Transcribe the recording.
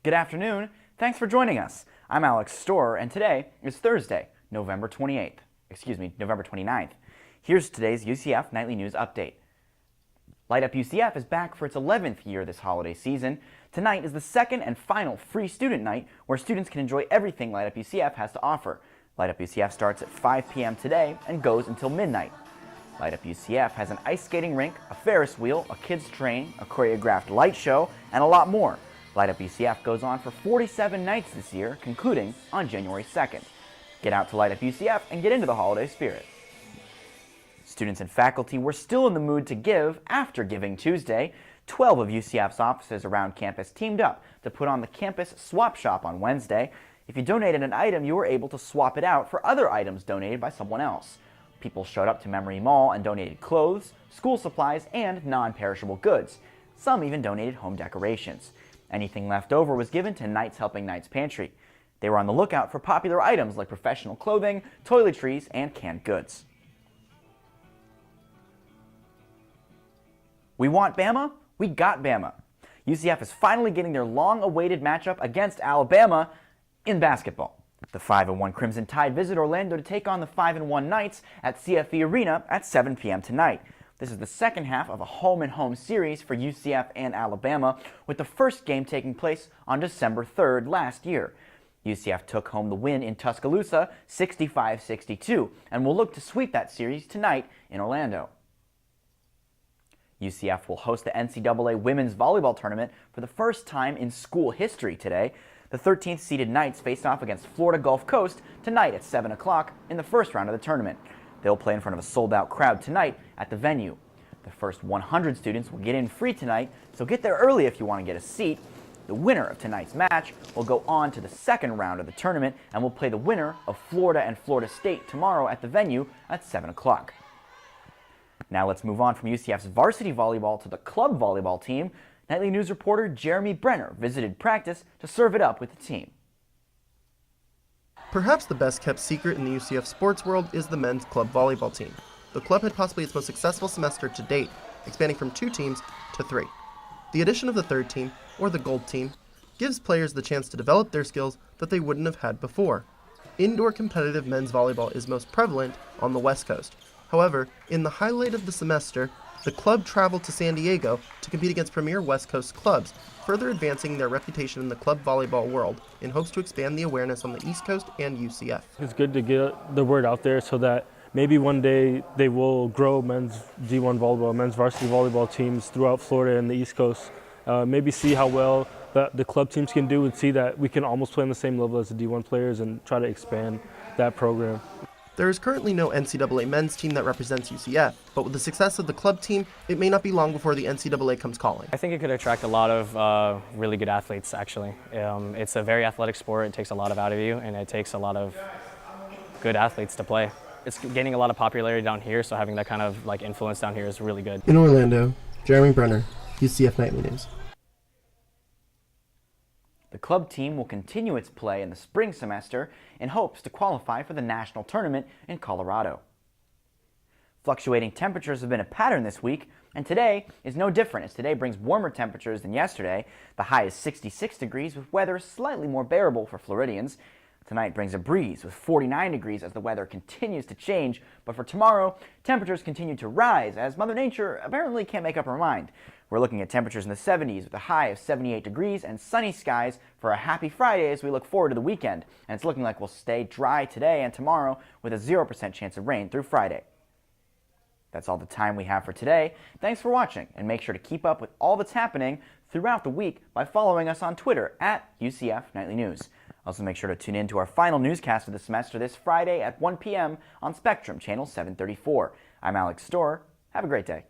Good afternoon. Thanks for joining us. I'm Alex Storer, and today is Thursday, November 29th. Here's today's UCF Nightly News Update. Light Up UCF is back for its 11th year this holiday season. Tonight is the second and final free student night where students can enjoy everything Light Up UCF has to offer. Light Up UCF starts at 5 p.m. today and goes until midnight. Light Up UCF has an ice skating rink, a Ferris wheel, a kids train, a choreographed light show, and a lot more. Light Up UCF goes on for 47 nights this year, concluding on January 2nd. Get out to Light Up UCF and get into the holiday spirit. Students and faculty were still in the mood to give after Giving Tuesday. 12 of UCF's offices around campus teamed up to put on the campus swap shop on Wednesday. If you donated an item, you were able to swap it out for other items donated by someone else. People showed up to Memory Mall and donated clothes, school supplies, and non-perishable goods. Some even donated home decorations. Anything left over was given to Knights Helping Knights Pantry. They were on the lookout for popular items like professional clothing, toiletries, and canned goods. We want Bama? We got Bama. UCF is finally getting their long-awaited matchup against Alabama in basketball. The 5-1 Crimson Tide visit Orlando to take on the 5-1 Knights at CFE Arena at 7 p.m. tonight. This is the second half of a home-and-home series for UCF and Alabama, with the first game taking place on December 3rd last year. UCF took home the win in Tuscaloosa 65-62 and will look to sweep that series tonight in Orlando. UCF will host the NCAA Women's Volleyball Tournament for the first time in school history today. The 13th seeded Knights face off against Florida Gulf Coast tonight at 7 o'clock in the first round of the tournament. They'll play in front of a sold-out crowd tonight at the venue. The first 100 students will get in free tonight, so get there early if you want to get a seat. The winner of tonight's match will go on to the second round of the tournament and will play the winner of Florida and Florida State tomorrow at the venue at 7 o'clock. Now let's move on from UCF's varsity volleyball to the club volleyball team. Nightly News reporter Jeremy Brenner visited practice to serve it up with the team. Perhaps the best-kept secret in the UCF sports world is the men's club volleyball team. The club had possibly its most successful semester to date, expanding from 2 teams to 3. The addition of the third team, or the gold team, gives players the chance to develop their skills that they wouldn't have had before. Indoor competitive men's volleyball is most prevalent on the West Coast. However, in the highlight of the semester, the club traveled to San Diego to compete against premier West Coast clubs, further advancing their reputation in the club volleyball world in hopes to expand the awareness on the East Coast and UCF. It's good to get the word out there so that maybe one day they will grow men's D1 volleyball, men's varsity volleyball teams throughout Florida and the East Coast. Maybe see how well the club teams can do and see that we can almost play on the same level as the D1 players and try to expand that program. There is currently no NCAA men's team that represents UCF, but with the success of the club team, it may not be long before the NCAA comes calling. I think it could attract a lot of really good athletes, actually. It's a very athletic sport. It takes a lot out of you, and it takes a lot of good athletes to play. It's gaining a lot of popularity down here, so having that kind of influence down here is really good. In Orlando, Jeremy Brenner, UCF Nightly News. The club team will continue its play in the spring semester in hopes to qualify for the national tournament in Colorado. Fluctuating temperatures have been a pattern this week, and today is no different as today brings warmer temperatures than yesterday. The high is 66 degrees with weather slightly more bearable for Floridians. Tonight brings a breeze with 49 degrees as the weather continues to change, but for tomorrow, temperatures continue to rise as Mother Nature apparently can't make up her mind. We're looking at temperatures in the 70s with a high of 78 degrees and sunny skies for a happy Friday as we look forward to the weekend. And it's looking like we'll stay dry today and tomorrow with a 0% chance of rain through Friday. That's all the time we have for today. Thanks for watching, and make sure to keep up with all that's happening throughout the week by following us on Twitter at UCF Nightly News. Also make sure to tune in to our final newscast of the semester this Friday at 1 p.m. on Spectrum Channel 734. I'm Alex Storer. Have a great day.